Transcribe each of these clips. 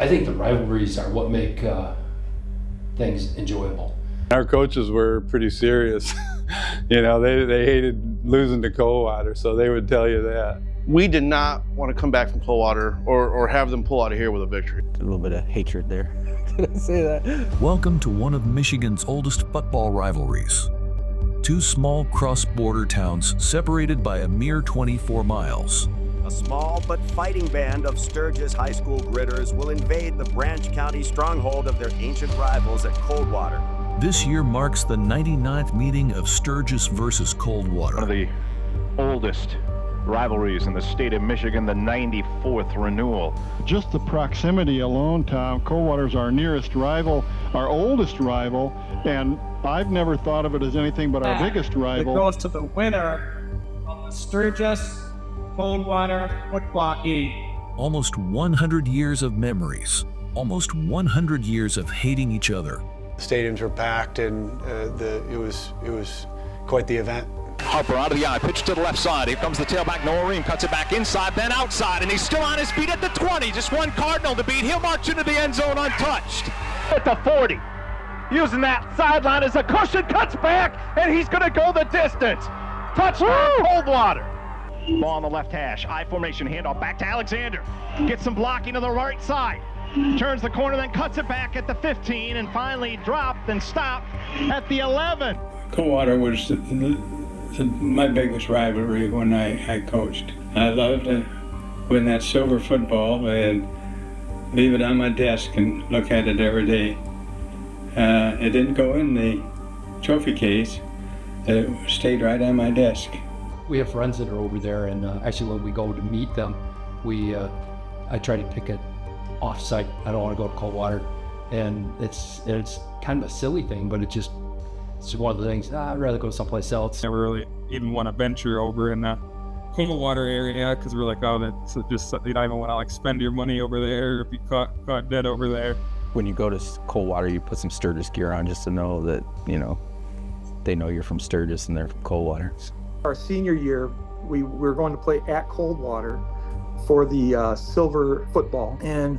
I think the rivalries are what make things enjoyable. Our coaches were pretty serious. You know, they hated losing to Coldwater, so they would tell you that. We did not want to come back from Coldwater or have them pull out of here with a victory. A little bit of hatred there. Did I say that? Welcome to one of Michigan's oldest football rivalries. Two small cross-border towns separated by a mere 24 miles. A small but fighting band of Sturgis High School gritters will invade the Branch County stronghold of their ancient rivals at Coldwater. This year marks the 99th meeting of Sturgis versus Coldwater. One of the oldest rivalries in the state of Michigan, the 94th renewal. Just the proximity alone, Tom. Coldwater's our nearest rival, our oldest rival, and I've never thought of it as anything but our biggest rival. It goes to the winner of the Sturgis Coldwater football game. Almost 100 years of memories. Almost 100 years of hating each other. Stadiums were packed, and it was quite the event. Harper out of the eye, pitch to the left side. Here comes the tailback, Noah cuts it back inside, then outside, and he's still on his feet at the 20. Just one Cardinal to beat. He'll march into the end zone untouched. At the 40, using that sideline as a cushion, cuts back, and he's going to go the distance. Touchdown, Coldwater. Ball on the left hash, I formation, handoff back to Alexander. Gets some blocking to the right side. Turns the corner, then cuts it back at the 15, and finally dropped and stopped at the 11. Coldwater was my biggest rivalry when I coached. I loved to win that silver football and leave it on my desk and look at it every day. It didn't go in the trophy case. It stayed right on my desk. We have friends that are over there, and actually when we go to meet them, I try to pick it off-site. I don't want to go to Coldwater, and it's kind of a silly thing, but it's one of the things. I'd rather go someplace else. Never really even want to venture over in the Coldwater area because we're like, oh, that's just you don't even want to like spend your money over there if you caught dead over there. When you go to Coldwater, you put some Sturgis gear on just to know that they know you're from Sturgis and they're from Coldwater. Our senior year, we were going to play at Coldwater for the silver football. And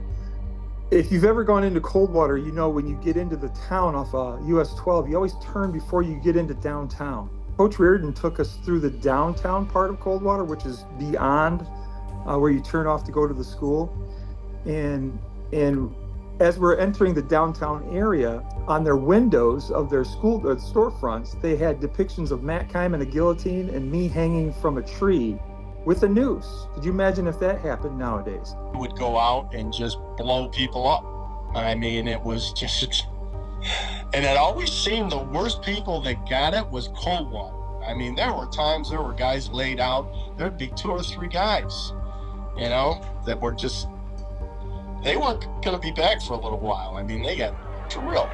if you've ever gone into Coldwater, you know when you get into the town off US 12, you always turn before you get into downtown. Coach Reardon took us through the downtown part of Coldwater, which is beyond where you turn off to go to the school. And as we're entering the downtown area, on their windows of their school storefronts, they had depictions of Matt Keim and a guillotine and me hanging from a tree with a noose. Could you imagine if that happened nowadays? We would go out and just blow people up. I mean, it was just, and it always seemed the worst people that got it was Coldwater. I mean, there were times there were guys laid out, there'd be 2 or 3 guys, that were just, they weren't going to be back for a little while. I mean, they got drilled.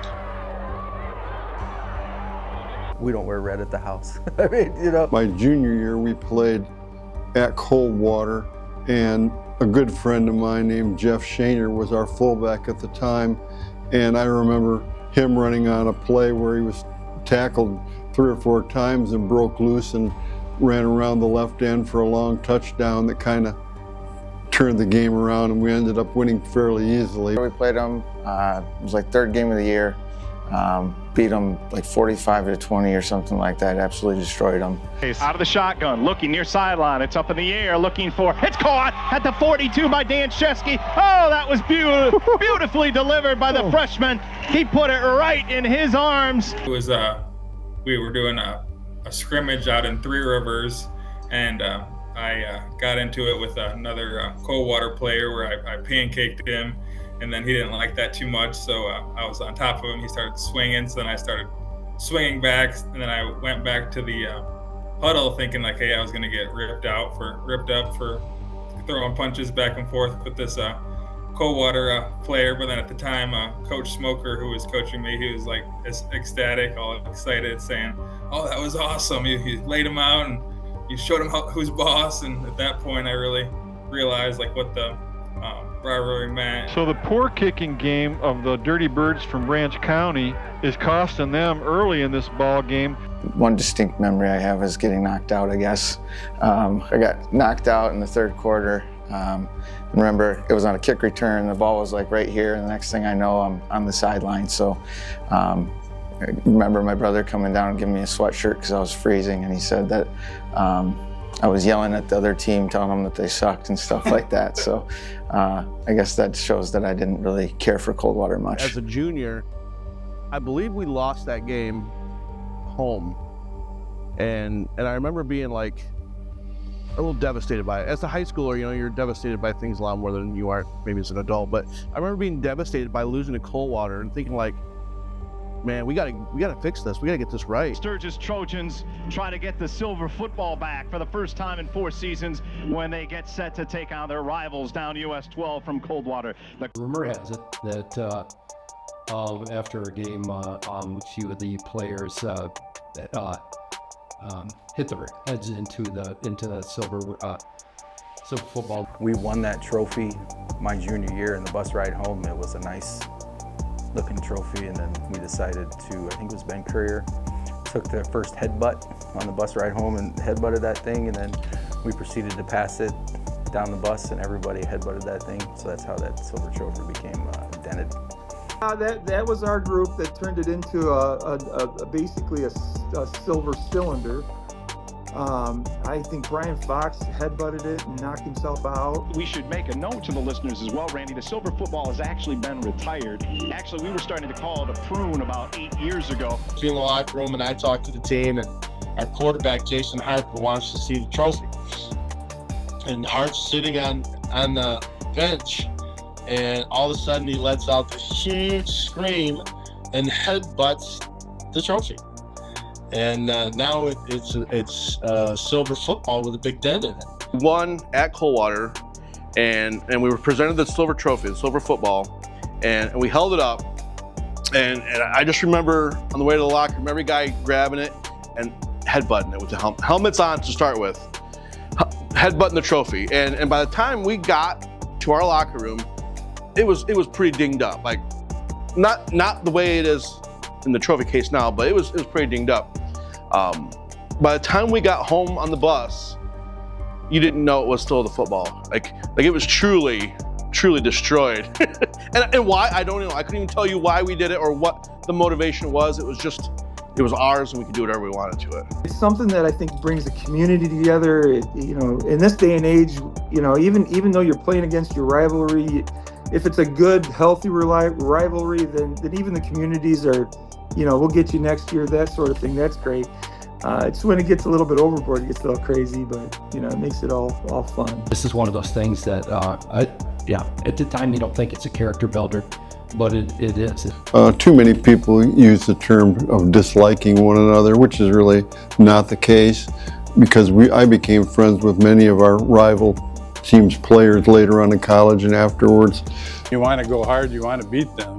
We don't wear red at the house. I mean, My junior year, we played at Coldwater, and a good friend of mine named Jeff Shaner was our fullback at the time, and I remember him running on a play where he was tackled 3 or 4 times and broke loose and ran around the left end for a long touchdown that kind of turned the game around, and we ended up winning fairly easily. We played them, it was like 3rd game of the year, beat them like 45-20 or something like that, absolutely destroyed them. Out of the shotgun, looking near sideline, it's up in the air, looking for, it's caught at the 42 by Dan Chesky. Oh, that was beautifully delivered by the freshman. He put it right in his arms. It was, we were doing a scrimmage out in Three Rivers, and I got into it with another Coldwater player where I pancaked him, and then he didn't like that too much, so I was on top of him. He started swinging, so then I started swinging back, and then I went back to the huddle thinking like, hey, I was gonna get ripped up for throwing punches back and forth with this Coldwater player. But then at the time, Coach Smoker, who was coaching me, he was like ecstatic, all excited, saying, oh, that was awesome. You laid him out and you showed him who's boss. And at that point, I really realized like what the rivalry meant. So the poor kicking game of the Dirty Birds from Branch County is costing them early in this ball game. One distinct memory I have is getting knocked out, I guess. I got knocked out in the 3rd quarter Remember, it was on a kick return. The ball was like right here, and the next thing I know, I'm on the sideline. So I remember my brother coming down and giving me a sweatshirt because I was freezing, and he said that I was yelling at the other team, telling them that they sucked and stuff like that. So I guess that shows that I didn't really care for Coldwater much. As a junior, I believe we lost that game home, and I remember being like a little devastated by it. As a high schooler, you know, you're devastated by things a lot more than you are maybe as an adult. But I remember being devastated by losing to Coldwater and thinking like, man, we gotta fix this. We gotta get this right. Sturgis Trojans try to get the silver football back for the first time in 4 seasons when they get set to take on their rivals down US 12 from Coldwater. The rumor has it that after a game, a few of the players hit their heads into the silver football. We won that trophy my junior year in the bus ride home. It was a nice looking trophy, and then we decided to, I think it was Ben Courier, took the first headbutt on the bus ride home and headbutted that thing, and then we proceeded to pass it down the bus, and everybody headbutted that thing. So that's how that silver trophy became dented. That was our group that turned it into basically a silver cylinder. I think Brian Fox headbutted it and knocked himself out. We should make a note to the listeners as well, Randy. The silver football has actually been retired. Actually, we were starting to call it a prune about 8 years ago. In the locker room, and I talked to the team, and our quarterback, Jason Harper, wants to see the trophy. And Hart's sitting on the bench, and all of a sudden he lets out this huge scream and headbutts the trophy. And now it's silver football with a big dent in it. Won at Coldwater, and we were presented the silver trophy, the silver football, and we held it up. And I just remember on the way to the locker room, every guy grabbing it and headbutting it with the helmets on to start with, headbutting the trophy. And by the time we got to our locker room, it was pretty dinged up. Like not the way it is in the trophy case now, but it was pretty dinged up. By the time we got home on the bus, you didn't know it was still the football. Like it was truly destroyed. and why, I don't know. I couldn't even tell you why we did it or what the motivation was. It was ours, and we could do whatever we wanted to it. It's something that I think brings the community together. You know, in this day and age, you know, even though you're playing against your rivalry, if it's a good, healthy rivalry, then even the communities are, you know, we'll get you next year, that sort of thing. That's great. It's when it gets a little bit overboard, it gets a little crazy, but, you know, it makes it all fun. This is one of those things that, at the time you don't think it's a character builder, but it is. Too many people use the term of disliking one another, which is really not the case, because I became friends with many of our rival teams' players later on in college and afterwards. You want to go hard, you want to beat them,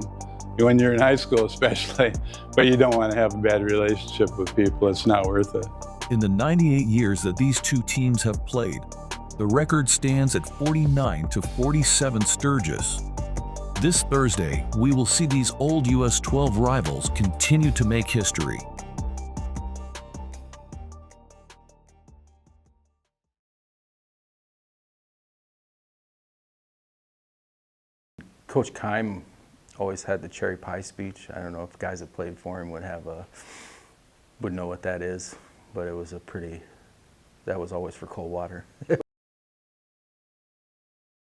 when you're in high school especially, but you don't want to have a bad relationship with people. It's not worth it. In the 98 years that these two teams have played, the record stands at 49-47 Sturgis. This Thursday, we will see these old US 12 rivals continue to make history. Coach Keim always had the cherry pie speech. I don't know if guys that played for him would know what that is, but it was that was always for Coldwater.